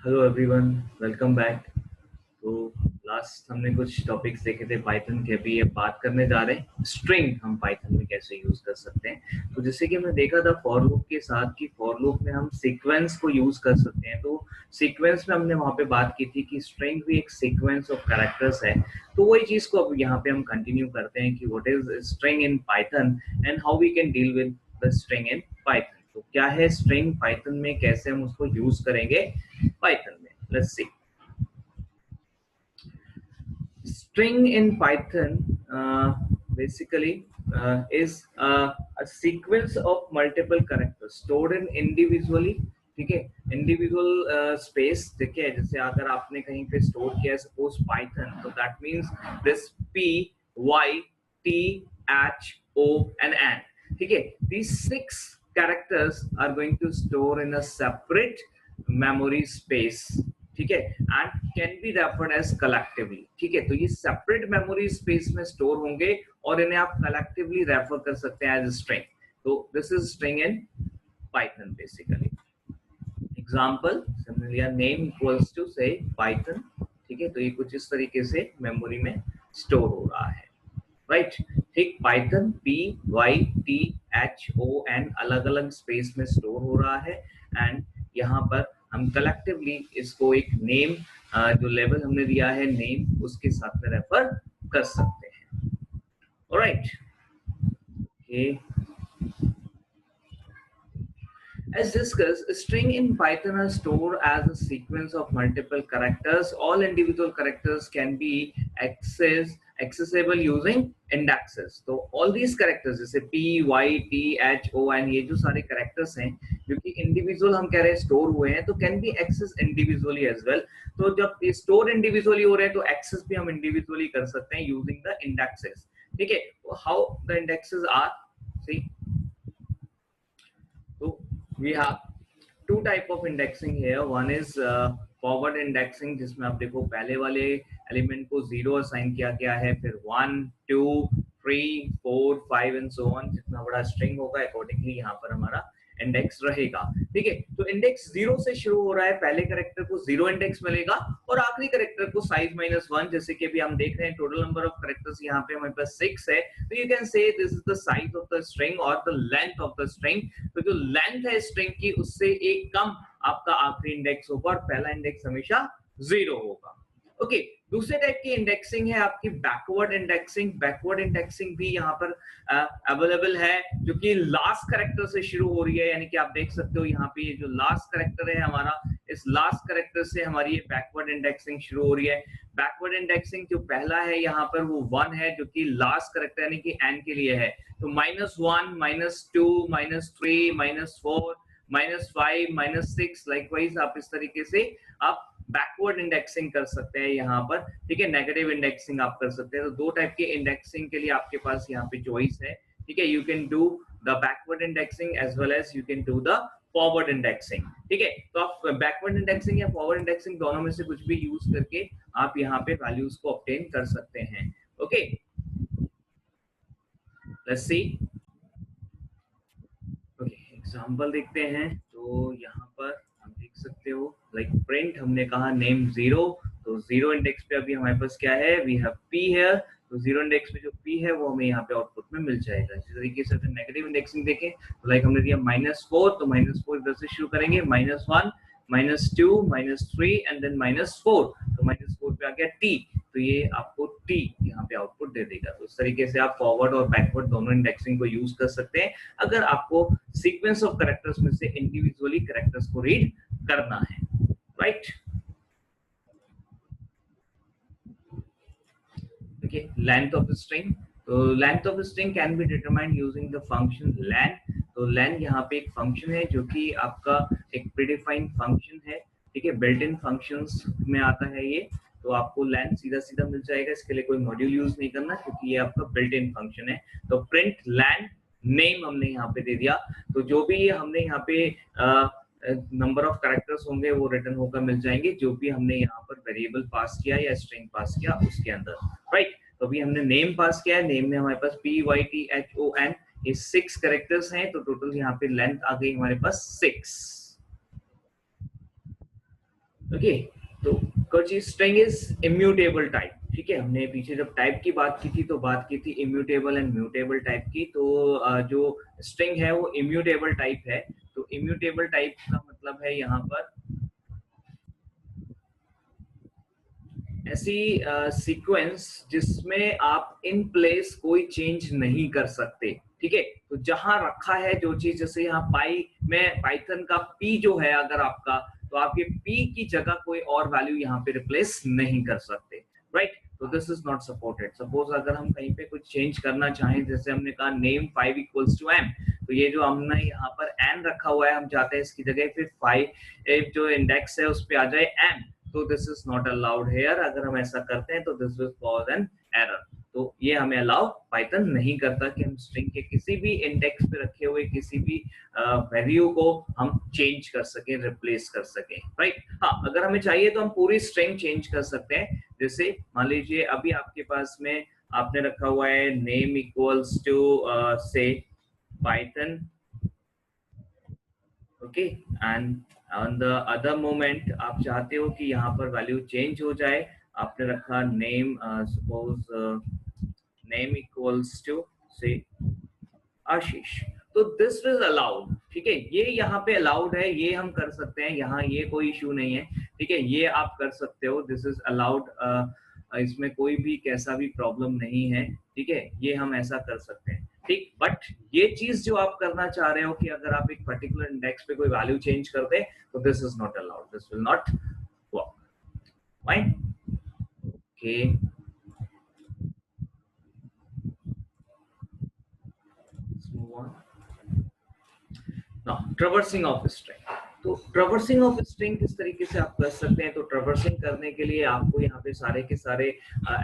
Hello everyone, welcome back. तो last हमने कुछ टॉपिक्स देखे थे पाइथन के, अभी ये बात करने जा रहे हैं स्ट्रिंग हम पाइथन में कैसे यूज कर सकते हैं। तो जैसे कि हमने देखा था फॉर लूप के साथ कि फॉर लूप में हम सीक्वेंस को यूज कर सकते हैं। तो सीक्वेंस में हमने वहां पे बात की थी कि स्ट्रिंग भी एक सीक्वेंस ऑफ कैरेक्टर्स है। तो वही चीज को अब यहाँ पे हम कंटिन्यू करते हैं कि what is string in Python and how we can deal with the string in Python. तो क्या है स्ट्रिंग पाइथन में, कैसे हम उसको यूज करेंगे पाइथन में। Let's see. String in Python basically is a sequence of multiple characters stored in individually, ठीक है, इंडिविजुअल स्पेस। देखिए जैसे अगर आपने कहीं पे स्टोर किया है सपोज पाइथन, तो that means this P Y T H O and N, ठीक है। these 6 characters are going to store in a separate memory space, ठीक है, and can be referred as collectively, ठीक है। तो ये सेपरेट मेमोरी स्पेस में स्टोर होंगे और इन्हें आप कलेक्टिवली रेफर कर सकते हैं एज स्ट्रिंग। तो this is string in Python basically. Example similar name equals to say Python, ठीक है। तो ये कुछ इस तरीके से मेमोरी में स्टोर हो रहा है, राइट। ठीक, Python P Y T H O N अलग अलग स्पेस में स्टोर हो रहा है एंड यहाँ पर हम कलेक्टिवली इसको एक नेम, जो लेवल हमने दिया है नेम, उसके साथ में रेफर कर सकते हैं। Alright, okay. As discussed, a string in Python are stored as a sequence of multiple characters. All individual characters can be accessible using indexes. तो all these characters जैसे P, Y, T, H, O, N, ये जो सारे characters हैं जो कि individual हम कह रहे हैं store हुए हैं, तो can be accessed individually as well. तो जब store individually हो रहे हैं तो access भी हम individually कर सकते हैं using the indexes, ठीक है। How the indexes are, see, so we have two type of indexing here. One is forward indexing, जिसमें आप देखो पहले वाले एलिमेंट को 0 असाइन किया गया है, फिर 1 2 3 4 5 एंड सो ऑन। जितना बड़ा स्ट्रिंग होगा अकॉर्डिंगली यहाँ पर हमारा इंडेक्स रहेगा, ठीक है। तो इंडेक्स 0 से शुरू हो रहा है, पहले कैरेक्टर को 0 इंडेक्स मिलेगा और आखिरी कैरेक्टर को साइज -1। जैसे कि अभी हम देख रहे हैं टोटल नंबर ऑफ कैरेक्टर्स यहाँ पे हमारे पास 6 है, तो you can say this is the size of the string और the length of the string. तो जो लेंथ है स्ट्रिंग की उससे एक कम आपका आखिरी इंडेक्स होगा और पहला इंडेक्स हमेशा 0 होगा। ओके, दूसरे टाइप की इंडेक्सिंग है आपकी बैकवर्ड इंडेक्सिंग। बैकवर्ड इंडेक्सिंग भी यहाँ पर अवेलेबल है, जो कि लास्ट कैरेक्टर से शुरू हो रही है। यानी कि आप देख सकते हो यहाँ पे ये जो लास्ट कैरेक्टर है हमारा, इस लास्ट कैरेक्टर से हमारी ये बैकवर्ड इंडेक्सिंग शुरू हो रही है। बैकवर्ड इंडेक्सिंग जो पहला है यहाँ पर वो 1 है, जो कि लास्ट कैरेक्टर यानी कि n के लिए है। तो -1 -2 -3 -4 -5 -6 लाइकवाइज आप इस तरीके से आप बैकवर्ड इंडेक्सिंग कर सकते हैं यहाँ पर, ठीक है। नेगेटिव इंडेक्सिंग आप कर सकते हैं। तो दो टाइप के इंडेक्सिंग के लिए आपके पास यहाँ पे चॉइस है, ठीक है। You can do the backward indexing as well as you can do the forward indexing, ठीक है। तो आप बैकवर्ड इंडेक्सिंग या फॉरवर्ड इंडेक्सिंग दोनों में से कुछ भी यूज करके आप यहाँ पे वैल्यूज को ऑब्टेन कर सकते हैं। Okay, let's see. Okay, example देखते हैं। तो यहाँ पर हम देख सकते हो लाइक प्रिंट, हमने कहा नेम 0, तो 0 इंडेक्स पे अभी हमारे पास क्या है, वी हैव p हियर। तो 0 इंडेक्स पे जो p है वो हमें यहाँ पे आउटपुट में मिल जाएगा। इसी तरीके से अगर नेगेटिव इंडेक्सिंग देखें तो लाइक हमने दिया -4, तो -4 इधर से शुरू करेंगे, -1 -2 -3 एंड देन -4। तो -4 पे आ गया t, तो ये आपको t यहाँ पे आउटपुट दे देगा। तो इस तरीके से आप फॉरवर्ड और बैकवर्ड दोनों इंडेक्सिंग को यूज कर सकते हैं अगर आपको सीक्वेंस ऑफ कैरेक्टर्स में से इंडिविजुअली कैरेक्टर्स को रीड करना है, राइट। देखिए लेंथ ऑफ द स्ट्रिंग। तो length of the string can be determined using the function len। तो len यहाँ पे एक फंक्शन है जो कि आपका एक प्रीडिफाइंड फंक्शन है, ठीक है। बिल्ट इन फंक्शंस में आता है ये। तो आपको len सीधा सीधा मिल जाएगा, इसके लिए कोई मॉड्यूल यूज नहीं करना क्योंकि ये आपका बिल्ट इन फंक्शन है। तो प्रिंट len नेम हमने यहाँ पे दे दिया, तो जो भी हमने यहाँ पे नंबर ऑफ कैरेक्टर्स होंगे वो रिटर्न होकर मिल जाएंगे, जो भी हमने यहाँ पर वेरिएबल पास किया या स्ट्रिंग पास किया उसके अंदर, राइट। तो अभी हमने नेम पास किया है, नेम में हमारे पास PYTHON ये 6 कैरेक्टर्स हैं। तो टोटल यहाँ पे लेंथ आ गई हमारे पास 6। ओके, तो कोई स्ट्रिंग इज इम्यूटेबल टाइप, ठीक है। हमने पीछे जब टाइप की बात की थी तो बात की थी इम्यूटेबल एंड म्यूटेबल टाइप की। तो जो स्ट्रिंग है वो इम्यूटेबल टाइप है। तो इम्यूटेबल टाइप का मतलब है यहाँ पर ऐसी सीक्वेंस जिसमें आप इन प्लेस कोई चेंज नहीं कर सकते, ठीक है। तो जहां रखा है जो चीज, जैसे यहाँ पाई में पाइथन का पी जो है अगर आपका, तो आपके पी की जगह कोई और वैल्यू यहाँ पे रिप्लेस नहीं कर सकते, राइट। तो this is not supported. Suppose अगर हम कहीं पे कुछ चेंज करना चाहें, जैसे हमने कहा नेम 5 इक्वल्स टू एम, तो ये जो हमने यहाँ पर एन रखा हुआ है, हम चाहते हैं इसकी जगह फिर 5 जो इंडेक्स है उस पर आ जाए एम, तो this is not allowed here. अगर हम ऐसा करते हैं तो this will cause an error. तो ये हमें अलाउ पाइथन नहीं करता कि हम स्ट्रिंग के किसी भी इंडेक्स पे रखे हुए किसी भी वैल्यू को हम चेंज कर सकें, रिप्लेस कर सकें, राइट। हाँ, अगर हमें चाहिए तो हम पूरी स्ट्रिंग चेंज कर सकते हैं। जैसे मान लीजिए अभी आपके पास में आपने रखा हुआ है name equals to say Python, okay, and on the other moment आप चाहते हो कि यहाँ पर वैल्यू चेंज हो जाए। आपने रखा name, suppose name equals to say Ashish, तो दिस इज अलाउड, ठीक है। ये यहाँ पे अलाउड है, ये हम कर सकते हैं, यहाँ ये कोई इशू नहीं है, ठीक है। ये आप कर सकते हो, दिस इज अलाउड, इसमें कोई भी कैसा भी प्रॉब्लम नहीं है, ठीक है। ये हम ऐसा कर सकते हैं, ठीक। बट ये चीज जो आप करना चाह रहे हो कि अगर आप एक पर्टिकुलर इंडेक्स पे कोई वैल्यू चेंज कर दे, तो this is not allowed, this will not work, fine, okay. Move on now, traversing of string. तो ट्रैवर्सिंग ऑफ स्ट्रिंग किस तरीके से आप कर सकते हैं? तो ट्रैवर्सिंग करने के लिए आपको यहाँ पे सारे के सारे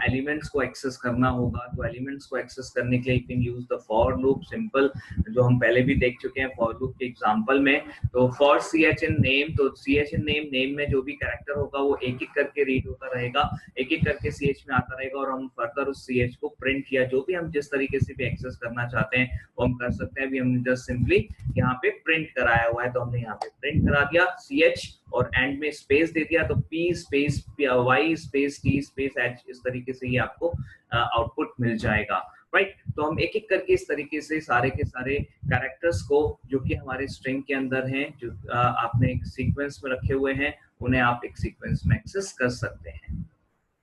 एलिमेंट्स को एक्सेस करना होगा। तो एलिमेंट्स को एक्सेस करने के लिए you can use the for loop, simple, जो हम पहले भी देख चुके हैं फॉर लूप के एग्जांपल में। तो फॉर ch in नेम, तो ch in नेम, नेम में जो भी कैरेक्टर होगा वो एक एक करके रीड होता रहेगा, एक एक करके ch में आता रहेगा, और हम फर्दर उस ch को प्रिंट या जो भी हम जिस तरीके से भी एक्सेस करना चाहते हैं वो हम कर सकते हैं। अभी हमने जस्ट सिंपली यहाँ पे प्रिंट कराया हुआ है, तो हमने यहाँ पे प्रिंट करा दिया ch और एंड में स्पेस दे दिया, तो p space y space t space h, इस तरीके से ये आपको आउटपुट मिल जाएगा, राइट। तो हम एक एक करके इस तरीके से सारे के सारे कैरेक्टर्स को जो कि हमारे स्ट्रिंग के अंदर हैं, जो आपने एक सीक्वेंस में रखे हुए हैं, उन्हें आप एक सीक्वेंस में एक्सेस कर सकते हैं,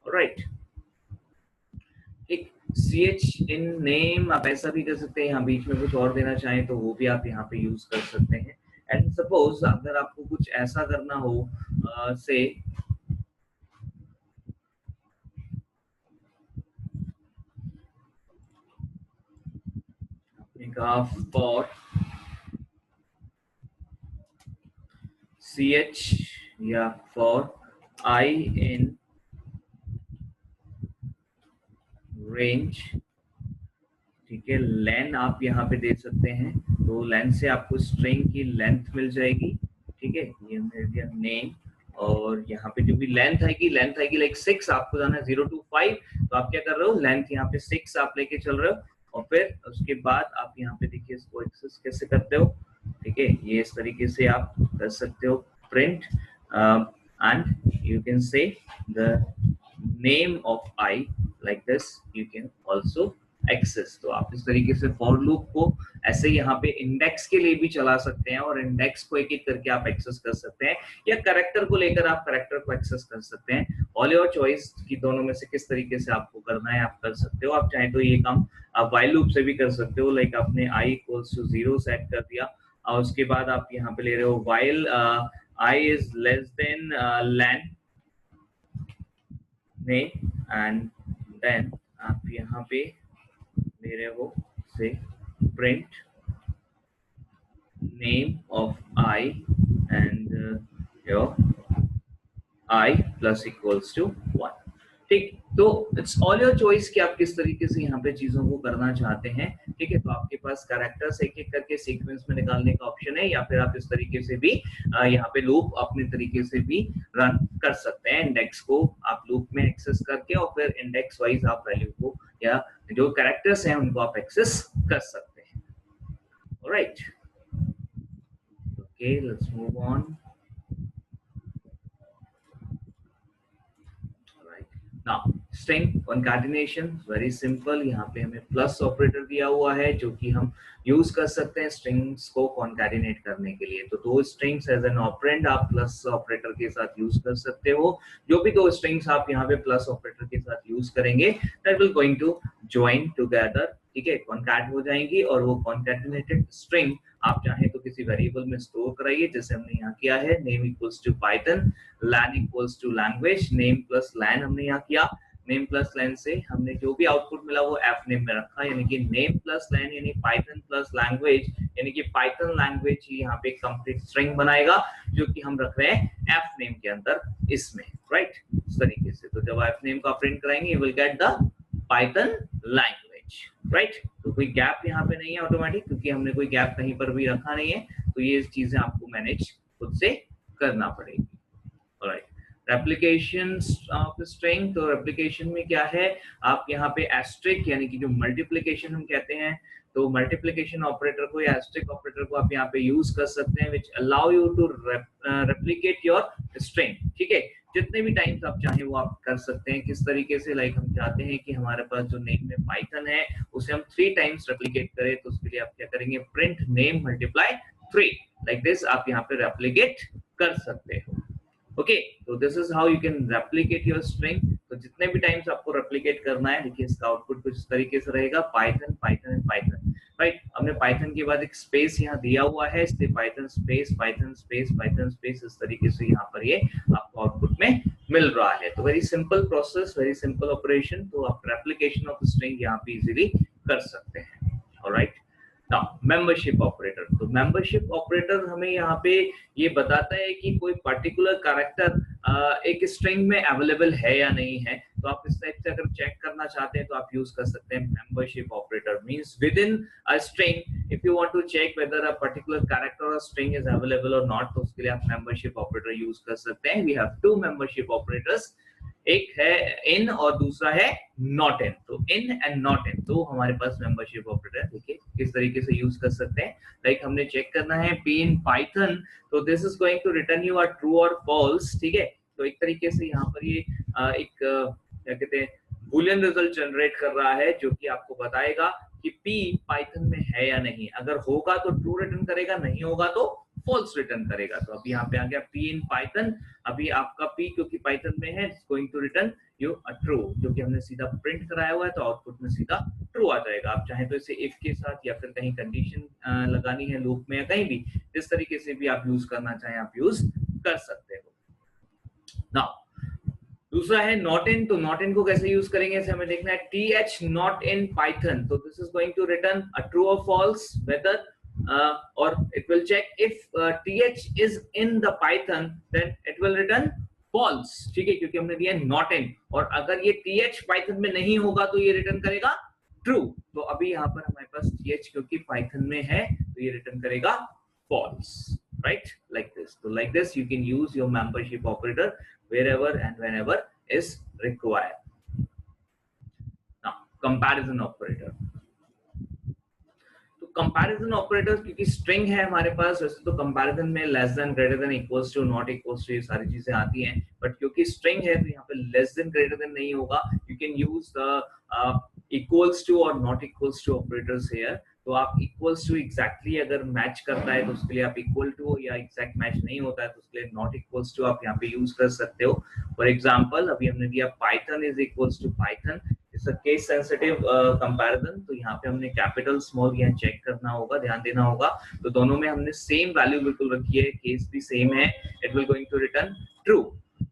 राइट। एक ch in नेम आप ऐसा भी कर सकते हैं, यहाँ बीच में कुछ और देना चाहें तो वो भी आप यहाँ पे यूज कर सकते हैं। एंड सपोज अगर आपको कुछ ऐसा करना हो, से आपने कहा फॉर ch या फॉर I in रेंज, ठीक है। लेन आप यहाँ पे दे सकते हैं, तो लेन से आपको स्ट्रिंग की लेंथ मिल जाएगी, ठीक है। ये मिल गया नेम, और यहाँ पे जो भी लेंथ आएगी लाइक 6, आपको जाना है 0 to 5, तो आप क्या कर रहे हो, लेंथ यहाँ पे 6 आप लेके चल रहे हो, और फिर उसके बाद आप यहाँ पे देखिए इसको एक्सेस कैसे करते हो, ठीक है। ये इस तरीके से आप कर सकते हो print, and you can say the name of I like this, you can also access. तो आप इस तरीके से फॉर लूप को ऐसे यहाँ पे इंडेक्स के लिए भी चला सकते हैं, और इंडेक्स को एक एक करके आप एक्सेस कर सकते हैं, या कैरेक्टर को लेकर आप कैरेक्टर को एक्सेस कर सकते हैं। ऑल योर चॉइस की दोनों में से किस तरीके से आपको करना है आप कर सकते हो। आप चाहे तो ये काम आप व्हाइल लूप से भी कर सकते हो, लाइक आपने i इक्वल्स टू 0 सेट कर दिया, और उसके बाद आप यहाँ पे ले रहे हो while i is less than len name, and then आप यहाँ पे ले रहे हो say print name of I and your I plus equals to 1, ठीक। तो इट्स ऑल योर चॉइस कि आप किस तरीके से यहाँ पे चीजों को करना चाहते हैं, ठीक है। तो आपके पास कैरेक्टर्स एक एक करके सीक्वेंस में निकालने का ऑप्शन है, या फिर आप इस तरीके से भी यहाँ पे लूप अपने तरीके से भी रन कर सकते हैं। इंडेक्स को आप लूप में एक्सेस करके, और फिर इंडेक्स वाइज आप वैल्यू को या जो कैरेक्टर्स हैं उनको आप एक्सेस कर सकते हैं, alright. Okay, let's move on. Now string concatenation very simple, यहाँ पे हमें प्लस ऑपरेटर दिया हुआ है जो कि हम यूज कर सकते हैं स्ट्रिंग्स को कॉन्कैटिनेट करने के लिए। तो दो स्ट्रिंग्स एज एन ऑपरेंड आप प्लस ऑपरेटर के साथ यूज कर सकते हो। जो भी दो स्ट्रिंग्स आप यहाँ पे प्लस ऑपरेटर के साथ यूज करेंगे that will going to join together, ठीक है, कॉन्कैट हो जाएंगी और वो कॉन्कैटिनेटेड स्ट्रिंग आप चाहें तो किसी वेरिएबल में स्टोर कराइए, जैसे हमने यहाँ किया है name equals to Python, len equals to language, name plus len हमने यहाँ किया। नेम प्लस लैन से हमने जो भी आउटपुट मिला वो एफ नेम में रखा, यानी कि नेम प्लस लैन यानी पाइथन प्लस लैंग्वेज, यानी कि पाइथन लैंग्वेज ही यहाँ पे कंप्लीट स्ट्रिंग बनाएगा जो कि हम रख रहे हैं एफ नेम के अंदर इसमें, राइट, इस तरीके से। तो जब एफ नेम का प्रिंट कराएंगे you will get the Python language, right. तो कोई गैप यहाँ पे नहीं है ऑटोमेटिक, क्योंकि हमने कोई गैप कहीं पर भी रखा नहीं है, तो ये चीजें आपको मैनेज खुद से करना पड़ेगी, राइट। रेप्लिकेशन ऑफ स्ट्रिंग, तो रेप्लिकेशन में क्या है, आप यहाँ पे एस्ट्रिक यानी कि जो मल्टीप्लिकेशन हम कहते हैं, तो मल्टीप्लिकेशन ऑपरेटर को या एस्ट्रिक ऑपरेटर को आप यहाँ पे यूज कर सकते हैं which allow you to replicate your string, ठीक है। जितने भी टाइम्स आप चाहें वो आप कर सकते हैं। किस तरीके से, लाइक हम चाहते हैं कि हमारे पास जो नेम में पाइथन है उसे हम 3 टाइम्स रेप्लिकेट करें, तो उसके लिए आप क्या करेंगे, print name multiply 3 like this, आप यहाँ पे रेप्लिकेट कर सकते हो। ओके, तो this is how you can replicate your string. तो जितने भी टाइम्स आपको रेप्लिकेट करना है, देखिए इसका आउटपुट कुछ इस तरीके से रहेगा, Python Python and Python, right. हमने पाइथन के बाद एक स्पेस यहाँ दिया हुआ है, इसलिए Python space Python space Python space, इस तरीके से यहाँ पर ये आपको आउटपुट में मिल रहा है। तो very simple process, very simple operation, तो आप रेप्लिकेशन ऑफ स्ट्रिंग यहाँ पे इजीली कर सकते हैं, ऑलराइट। नाउ मेंबरशिप ऑपरेटर, तो मेंबरशिप ऑपरेटर हमें यहाँ पे ये बताता है कि कोई पर्टिकुलर कैरेक्टर एक स्ट्रिंग में अवेलेबल है या नहीं है। तो आप इस टाइप से अगर चेक करना चाहते हैं तो आप यूज कर सकते हैं membership operator, means within a string if you want to check whether a particular character or string is available or not, तो उसके लिए आप मेंबरशिप ऑपरेटर यूज कर सकते हैं। वी हैव 2 मेंबरशिप ऑपरेटर्स, एक है इन और दूसरा है नॉट इन। तो इन एंड नॉट इन, तो हमारे पास मेंबरशिप ऑपरेटर देखिए किस तरीके से यूज कर सकते हैं। लाइक हमने चेक करना है पी इन पाइथन, तो this is going to return you a true और फॉल्स, ठीक है। तो एक तरीके से यहाँ पर ये एक क्या कहते हैं बूलियन रिजल्ट जनरेट कर रहा है जो कि आपको बताएगा कि पी पाइथन में है या नहीं। अगर होगा तो ट्रू रिटर्न करेगा, नहीं होगा तो फॉल्स रिटर्न करेगा। तो अभी यहाँ पे आ गया पी इन पाइथन, अभी आपका पी क्योंकि पाइथन में है going to return you a true, जो कि हमने सीधा प्रिंट कराया हुआ है, तो आउटपुट में सीधा ट्रू आ जाएगा। आप चाहे तो इसे इफ के साथ या फिर कहीं कंडीशन लगानी है लूप में या कहीं भी, जिस तरीके से भी आप यूज करना चाहें आप यूज कर सकते हो। नाउ दूसरा है नॉट इन, तो नॉट इन को कैसे यूज करेंगे इसे हमें देखना है। T H not in Python, तो this is going to return a true और false whether or it will check if th is in the python then it will return false, ठीक है, क्योंकि हमने दिया not in, और अगर ये th python में नहीं होगा तो ये रिटर्न करेगा true। तो अभी यहाँ पर हमारे पास th क्योंकि python में है तो ये रिटर्न करेगा false, right, like this। तो like this you can use your membership operator wherever and whenever is required। now comparison operator, comparison operator क्योंकि स्ट्रिंग है हमारे पास, वैसे तो कंपैरिजन में less than, greater than, equals to, not equals to ये सारी चीजें आती हैं, बट क्योंकि स्ट्रिंग है तो यहाँ पे लेस देन ग्रेटर देन नहीं होगा। You can use the equals to और not equals to operators here. तो आप इक्वल्स टू एग्जैक्टली अगर मैच करता है तो उसके लिए आप इक्वल टू, या एग्जैक्ट मैच नहीं होता है तो उसके लिए नॉट इक्वल्स टू आप यहाँ पे यूज कर सकते हो। फॉर एग्जांपल अभी हमने दिया Python is equals to Python, it's a case sensitive comparison, तो यहाँ पे हमने कैपिटल स्मॉल यहाँ चेक करना होगा, ध्यान देना होगा। तो दोनों में हमने सेम वैल्यू बिल्कुल रखी है, केस भी सेम है, it will going to return true,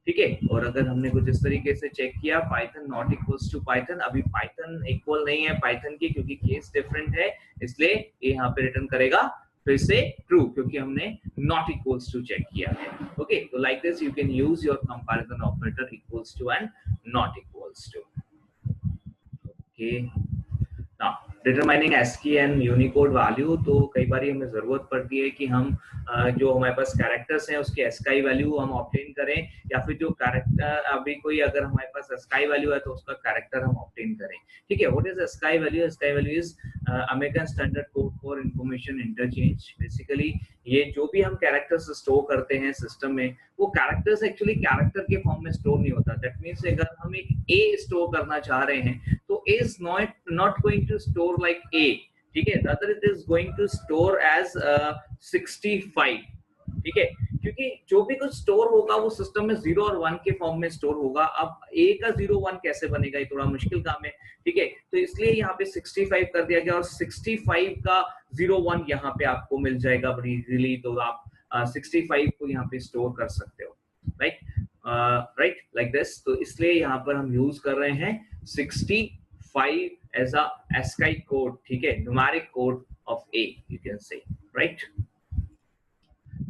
ठीक है। और अगर हमने कुछ इस तरीके से चेक किया Python not equals to Python, अभी पाइथन इक्वल नहीं है पाइथन की क्योंकि केस डिफरेंट है, इसलिए ये यहाँ पे रिटर्न करेगा फिर से ट्रू क्योंकि हमने नॉट इक्वल्स टू चेक किया है। ओके, तो like this you can use your comparison operator equals to and not equals to. Okay, now determining ASCII and Unicode value, तो कई बार हमें जरूरत पड़ती है कि हम जो हमारे पास कैरेक्टर्स हैं उसके एस्काई वैल्यू हम ऑब्टेन करें, या फिर जो कैरेक्टर अभी कोई अगर हमारे पास एस्काई वैल्यू है तो उसका कैरेक्टर हम ऑब्टेन करें। ठीक है, what is ASCII value? ASCII value is American standard code for information interchange. Basically ये जो भी हम कैरेक्टर्स स्टोर करते हैं सिस्टम में, वो कैरेक्टर्स एक्चुअली कैरेक्टर के फॉर्म में स्टोर नहीं होता। दैट मींस अगर हम एक ए स्टोर करना चाह रहे हैं तो a is not going to store like a, ठीक है, rather it is going to store as 65, ठीक है, क्योंकि जो भी कुछ स्टोर होगा वो सिस्टम में 0 और 1 के फॉर्म में स्टोर होगा। अब ए का 0 1 कैसे बनेगा, ये थोड़ा मुश्किल काम है, ठीक है, तो इसलिए यहाँ पे 65 कर दिया गया और 65 का 0 1 यहाँ पे आपको मिल जाएगा बड़ी इजीली, तो आप 65 को यहाँ पे स्टोर कर सकते हो, राइट, लाइक दिस। तो इसलिए यहाँ पर हम यूज कर रहे हैं 65 as a ASCII code, ठीक है, numeric code of A you can say, right?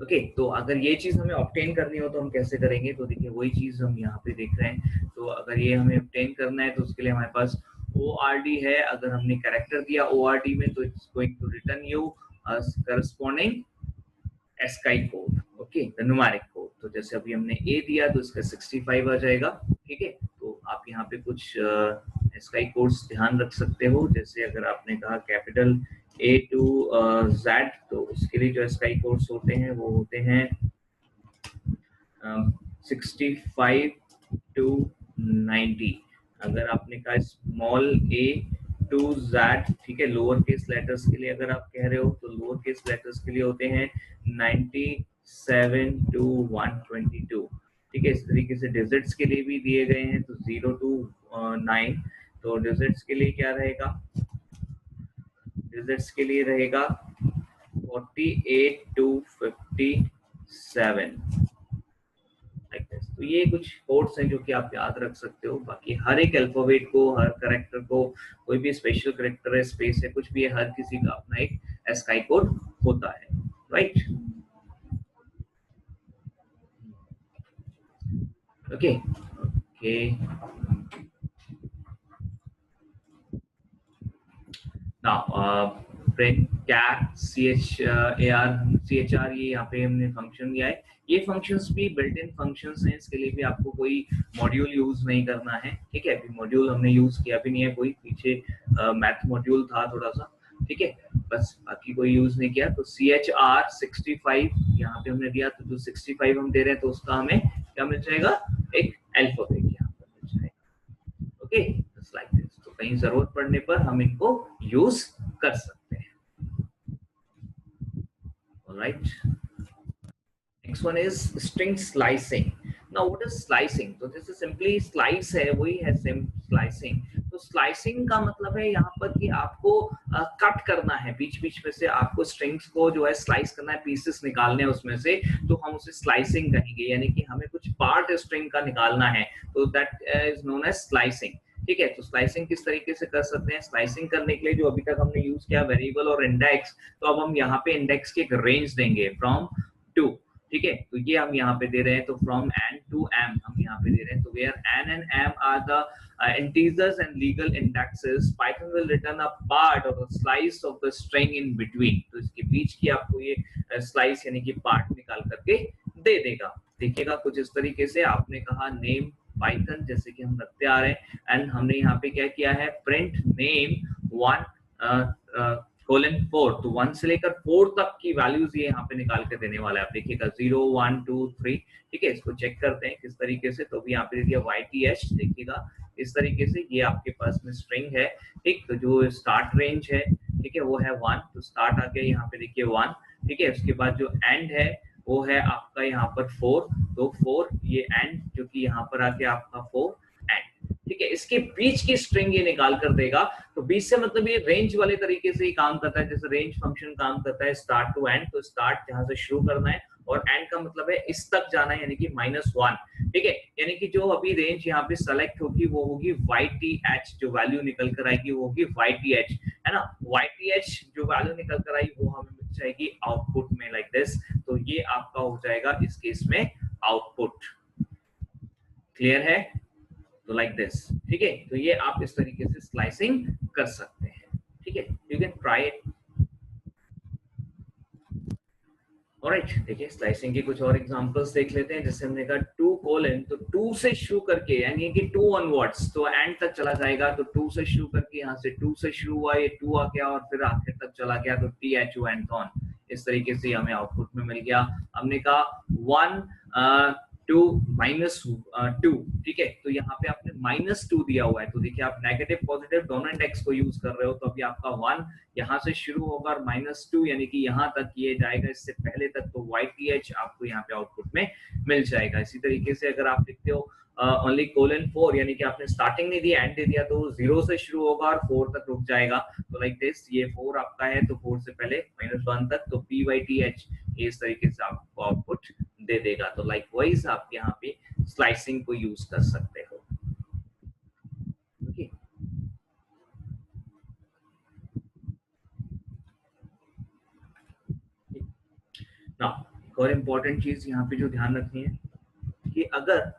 Okay, तो अगर ये चीज हमें ऑब्टेन करनी हो तो हम कैसे करेंगे? तो देखिए वही चीज हम यहाँ पे देख रहे हैं। तो अगर ये हमें ऑब्टेन करना है तो उसके लिए हमारे पास ORD है। अगर हमने कैरेक्टर दिया ORD में तो it's going to return you corresponding ASCII code, okay, the numeric code. तो जैसे अभी हमने A दिया तो इसका 65 आ जाएगा, ठीक है। तो आप यहाँ पे कुछ ASCII कोड्स ध्यान रख सकते हो, जैसे अगर आपने कहा कैपिटल A to Z, तो उसके लिए जो ASCII कोड्स होते हैं वो होते हैं 65 to 90। अगर आपने कहा स्मॉल a to Z, ठीक है, लोअर केस लेटर्स के लिए अगर आप कह रहे हो तो लोअर केस लेटर्स के लिए होते हैं 97 to 122, ठीक है। इस तरीके से डिजिट्स के लिए भी दिए गए हैं, तो 0 to 9, तो डिजिट्स के लिए क्या रहेगा? डिजिट्स के लिए रहेगा 48 to 57। तो ये कुछ कोड्स हैं जो कि आप याद रख सकते हो। बाकी हर एक अल्फाबेट को, हर कैरेक्टर को, कोई भी स्पेशल कैरेक्टर है, स्पेस है, कुछ भी है, हर किसी का अपना एक ASCII कोड होता है, right? Okay okay, now print cat CHAR, ये यहाँ पे हमने फंक्शन दिया है। ये फंक्शंस भी बिल्ट इन फंक्शंस हैं, इसके लिए भी आपको कोई मॉड्यूल यूज नहीं करना है, ठीक है। अभी मॉड्यूल हमने यूज किया भी नहीं है, कोई पीछे मैथ मॉड्यूल था थोड़ा सा, ठीक है, बस बाकी कोई यूज नहीं किया। तो CHR 65 यहाँ पे हमने दिया, तो जो 65 हम दे रहे हैं तो उसका हमें क्या मिल जाएगा? एक अल्फाबेट यहाँ पर मिल जाएगा, ओके, जस्ट लाइक दिस। तो कहीं जरूरत पड़ने पर हम इनको यूज कर सकते हैं, alright. Next one is string slicing. Now what is slicing? तो this is simply slice है, वही है same slicing। तो slicing का मतलब है यहाँ पर कि आपको कट करना है, बीच बीच में से आपको स्ट्रिंग्स को जो है स्लाइस करना है, पीसेस निकालने हैं उसमें से, तो हम उसे स्लाइसिंग कहेंगे, यानी कि हमें कुछ पार्ट स्ट्रिंग का निकालना है, तो that is known as slicing, ठीक है। तो स्लाइसिंग किस तरीके से कर सकते हैं? स्लाइसिंग करने के लिए जो अभी तक हमने यूज किया वेरिएबल और इंडेक्स, तो अब हम यहाँ पे इंडेक्स की एक रेंज देंगे फ्रॉम टू, ठीक है। तो ये हम यहाँ पे दे रहे हैं, तो फ्रॉम n to m हम यहाँ पे दे रहे हैं, तो where n and m are the integers and legal indexes, Python will return a part or a slice of the string in between। तो इसके बीच की आपको ये स्लाइस यानी कि पार्ट निकाल करके दे देगा। देखिएगा कुछ इस तरीके से, आपने कहा नेम पाइथन, जैसे कि हम रखते आ रहे हैं, एंड हमने यहाँ पे क्या किया है? प्रिंट नेम 1:4, तो 1 से लेकर 4 तक की वैल्यूज ये यहाँ पे निकाल के देने वाला है। आप देखिएगा 0 1 2 3, ठीक है। इसको चेक करते हैं किस तरीके से, तो भी यहाँ पे दे दिया YTH, देखिएगा इस तरीके से ये आपके पास में स्ट्रिंग है, ठीक। तो जो स्टार्ट रेंज है, ठीक है, वो है 1, तो स्टार्ट आ गया यहाँ पे देखिए 1, ठीक है। उसके बाद जो एंड है वो है आपका यहाँ पर 4, तो 4 ये एंड, जो कि यहाँ पर आके आपका 4 एंड, ठीक है। इसके बीच की स्ट्रिंग ये निकाल कर देगा। तो बीच से मतलब ये रेंज वाले तरीके से ही काम करता है, जैसे रेंज फंक्शन काम करता है स्टार्ट टू एंड। तो स्टार्ट जहां से शुरू करना है और एंड का मतलब है इस तक जाना है, यानी कि -1, ठीक है। यानी कि जो अभी रेंज यहाँ पे सेलेक्ट होगी वो होगी YTH, जो वैल्यू निकल कर आएगी वो होगी YTH, है ना। YTH जो वैल्यू निकल कर आई वो हमें मिल जाएगी आउटपुट में, लाइक दिस। तो ये आपका हो जाएगा इस केस में आउटपुट। क्लियर है? तो लाइक दिस, ठीक है। तो ये आप इस तरीके से स्लाइसिंग कर सकते हैं, ठीक है। You can try it, alright, देखिए स्लाइसिंग के कुछ और एग्जांपल्स देख लेते हैं। जैसे हमने कहा 2 कोलन, तो 2 से शुरू करके यानी कि 2 ऑनवर्ड्स तो एंड तक चला जाएगा। तो 2 से शुरू करके यहाँ से 2 से शुरू हुआ, ये 2 आ गया और फिर आखिर तक चला गया, तो THO एंड ऑन। इस तरीके से हमें आउटपुट में मिल गया। हमने कहा 1 2 -2, ठीक है। तो यहाँ पे आपने -2 दिया हुआ है, तो देखिए आप नेगेटिव पॉजिटिव दोनों इंडेक्स को यूज कर रहे हो। तो अभी आपका 1 यहाँ से शुरू होगा और -2 यानी कि यहाँ तक ये जाएगा, इससे पहले तक, तो YTH आपको यहाँ पे आउटपुट में मिल जाएगा। इसी तरीके से अगर आप लिखते हो ओनली कोलन 4 यानी कि आपने स्टार्टिंग नहीं दिया एंड दे दिया, तो 0 से शुरू होगा और 4 तक रुक जाएगा। तो लाइक दिस, ये 4 आपका है तो 4 से पहले -1 तक, तो PYTH इस तरीके से आपको आउटपुट दे देगा। तो लाइक वाइज आप यहाँ पे स्लाइसिंग को यूज कर सकते हो। ओके, नाउ एक और इम्पोर्टेंट चीज यहाँ पे जो ध्यान रखनी है कि अगर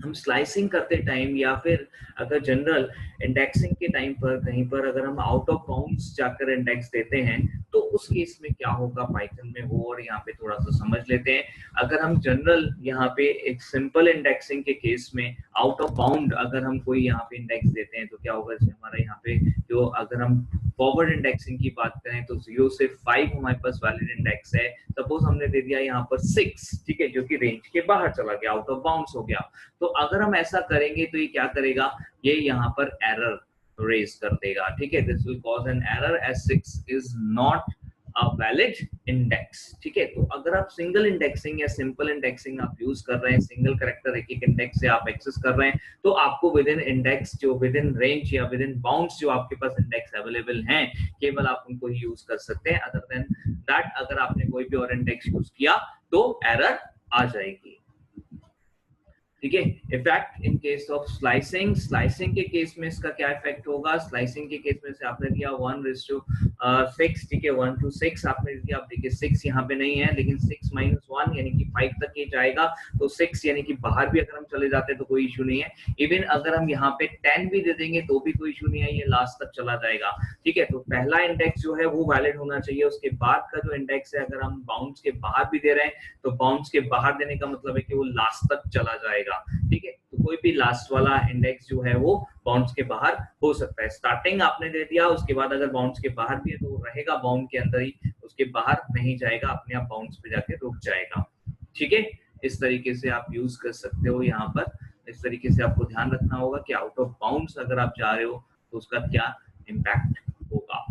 हम स्लाइसिंग करते टाइम या फिर अगर जनरल इंडेक्सिंग के टाइम पर कहीं पर अगर हम आउट ऑफ बाउंड्स जाकर इंडेक्स देते हैं, तो उस केस में क्या होगा पाइथन में, वो और यहाँ पे थोड़ा सा समझ लेते हैं। अगर हम जनरल यहाँ पे एक सिंपल इंडेक्सिंग के केस में आउट ऑफ बाउंड अगर हम कोई यहाँ पे इंडेक्स देते हैं, तो क्या होगा, जैसे हमारा यहाँ पे जो अगर हम फॉरवर्ड इंडेक्सिंग की बात करें तो 0 से 5 हमारे पास वैलिड इंडेक्स है। सपोज हमने दे दिया यहाँ पर 6, ठीक है, जो कि रेंज के बाहर चला गया, आउट ऑफ बाउंड्स हो गया। तो अगर हम ऐसा करेंगे तो ये क्या करेगा, ये यहाँ पर एरर रेज कर देगा, ठीक है। This will cause an error as 6 is not a valid index, ठीक है। तो अगर आप सिंगल इंडेक्सिंग या सिंपल इंडेक्सिंग आप यूज कर रहे हैं, सिंगल कैरेक्टर एक एक इंडेक्स से आप एक्सेस कर रहे हैं, तो आपको विद इन इंडेक्स जो विद इन रेंज या विद इन बाउंड्स जो आपके पास इंडेक्स अवेलेबल हैं, केवल आप उनको ही यूज कर सकते हैं। अदर देन दैट अगर आपने कोई भी और इंडेक्स यूज किया तो एरर आ जाएगी, ठीक है। Effect in case of slicing, slicing के केस में इसका क्या इफेक्ट होगा। स्लाइसिंग के केस में से आपने दिया 1:6, ठीक है, 1 to 6 आपने दिया। आप देखिए 6 यहाँ पे नहीं है, लेकिन 6 - 1 यानी कि 5 तक ये जाएगा। तो 6 यानी कि बाहर भी अगर हम चले जाते हैं तो कोई इशू नहीं है। इवन अगर हम यहाँ पे 10 भी दे देंगे तो भी कोई इशू नहीं है, ये लास्ट तक चला जाएगा, ठीक है। तो पहला इंडेक्स जो है वो वैलिड होना चाहिए। उसके बाद का जो इंडेक्स है, अगर हम बाउंड्स के बाहर भी दे रहे हैं, तो बाउंड्स के बाहर देने का मतलब है कि वो लास्ट तक चला जाएगा, ठीक है। तो कोई भी लास्ट वाला इंडेक्स जो है वो बाउंड्स के बाहर हो सकता है। स्टार्टिंग आपने दे दिया, उसके बाद अगर बाउंड्स के बाहर भी है तो वो रहेगा बाउंड के अंदर ही, उसके बाहर नहीं जाएगा, अपने आप बाउंड्स पे जाके रुक जाएगा, ठीक है। इस तरीके से आप यूज कर सकते हो यहाँ पर। इस तरीके से आपको ध्यान रखना होगा कि आउट ऑफ बाउंड्स अगर आप जा रहे हो तो उसका क्या इम्पैक्ट होगा।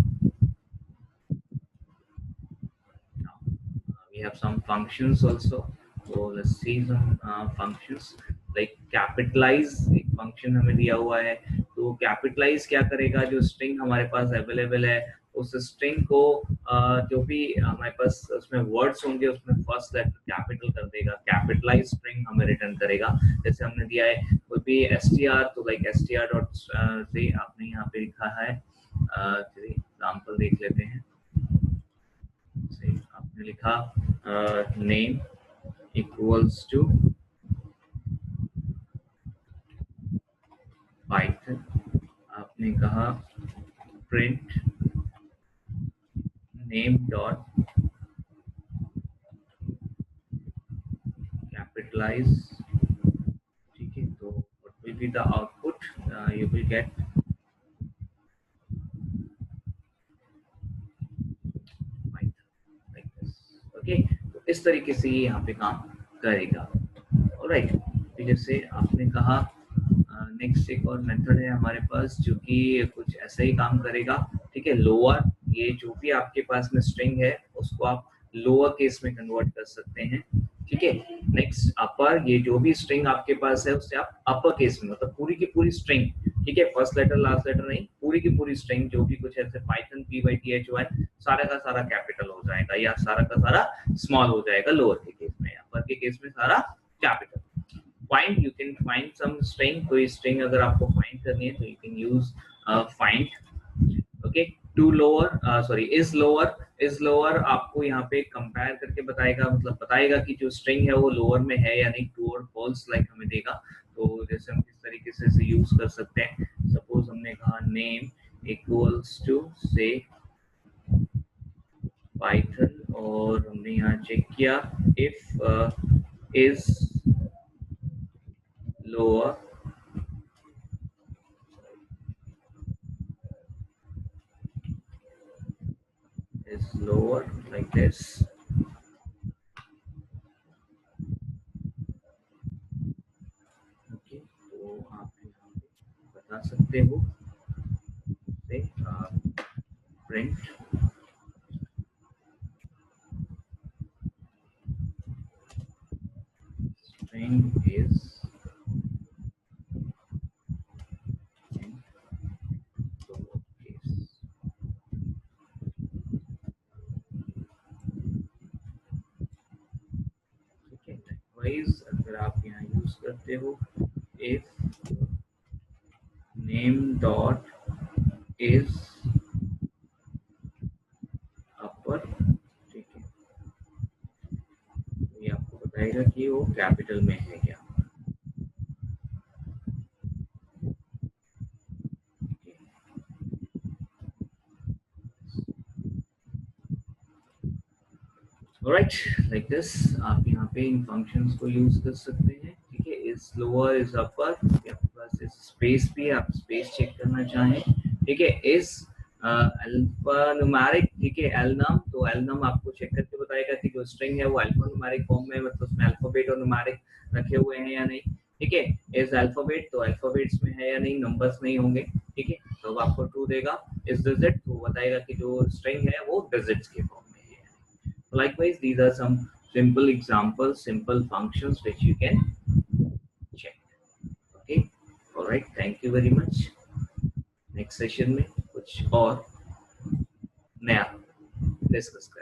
We have some functions also, so let's see some functions like capitalize। एक फंक्शन हमें दिया हुआ है, तो कैपिटलाइज क्या करेगा, जो स्ट्रिंग हमारे पास अवेलेबल है उस स्ट्रिंग को जो भी हमारे पास उसमें वर्ड्स होंगे उसमें फर्स्ट लेटर कैपिटल कर देगा। कैपिटलाइज स्ट्रिंग हमें रिटर्न करेगा। जैसे हमने दिया है कोई भी str, तो लाइक str डॉट से आपने यहाँ पे लिखा है, एग्जाम्पल देख लेते हैं। आपने लिखा नेम इक्वल्स टू पाइथन, आपने कहा प्रिंट नेम डॉट कैपिटलाइज, ठीक है। तो what will be the output, you will get okay. तो इस तरीके से ये यहाँ पे काम करेगा, ऑलराइट। तो जैसे आपने कहा नेक्स्ट एक और मेथड है हमारे पास जो कि कुछ ऐसा ही काम करेगा, ठीक है। लोअर, ये जो भी आपके पास में स्ट्रिंग है उसको आप लोअर केस में कन्वर्ट कर सकते हैं, ठीक है। नेक्स्ट अपर, ये जो भी स्ट्रिंग आपके पास है उससे आप अपर केस में, मतलब पूरी की पूरी स्ट्रिंग, ठीक है, फर्स्ट लेटर लास्ट लेटर नहीं, पूरी की पूरी स्ट्रिंग जो भी कुछ है, जैसे पाइथन PYTHON, सारा का सारा कैपिटल हो जाएगा या सारा का सारा स्मॉल हो जाएगा लोअर के केस में। अपर के केस में सारा capital. find, you can find some string, कोई string अगर आपको find करनी है तो you can use find, okay। to lower, sorry is lower, is lower आपको यहाँ पे कंपेयर करके बताएगा, मतलब बताएगा कि जो string है वो lower में है या नहीं, true और false लाइक हमें देगा। तो जैसे हम किस तरीके से इसे यूज कर सकते हैं, सपोज हमने कहा name equals to say Python और हमने यहाँ चेक किया if is lower like this. Okay, तो आप यहाँ पे बता सकते हो say print string is in lowercase. ठीक है, likewise अगर आप यहाँ यूज करते हो if name dot is upper, ठीक है, तो ये आपको बताएगा कि वो कैपिटल में है क्या. Alright, like this आप यहाँ पे इन फंक्शंस को यूज कर सकते हैं. ठीक है, इज लोअर इज अपर, आपके पास इस स्पेस भी है, आप स्पेस चेक करना चाहें. ठीक है, इज अल्फा न्यूमेरिक. ठीक है, एलनम, तो एलनम आपको चेक करके बताएगा कि जो स्ट्रिंग है वो अल्फा न्यूमेरिक फॉर्म में, मतलब उसमें अल्फाबेट और न्यूमेरिक रखे हुए हैं या नहीं. ठीक है, इज अल्फाबेट, तो अल्फाबेट्स में है या नहीं, नंबर्स नहीं होंगे. ठीक है, तो आपको ट्रू देगा. इज डिजिट, तो बताएगा कि जो स्ट्रिंग है वो डिजिट्स के फॉर्म में है. Likewise, these are some simple examples, simple functions which you can check. Okay, all right, thank you very much. Next session में कुछ और नया डिस्कस करेंगे.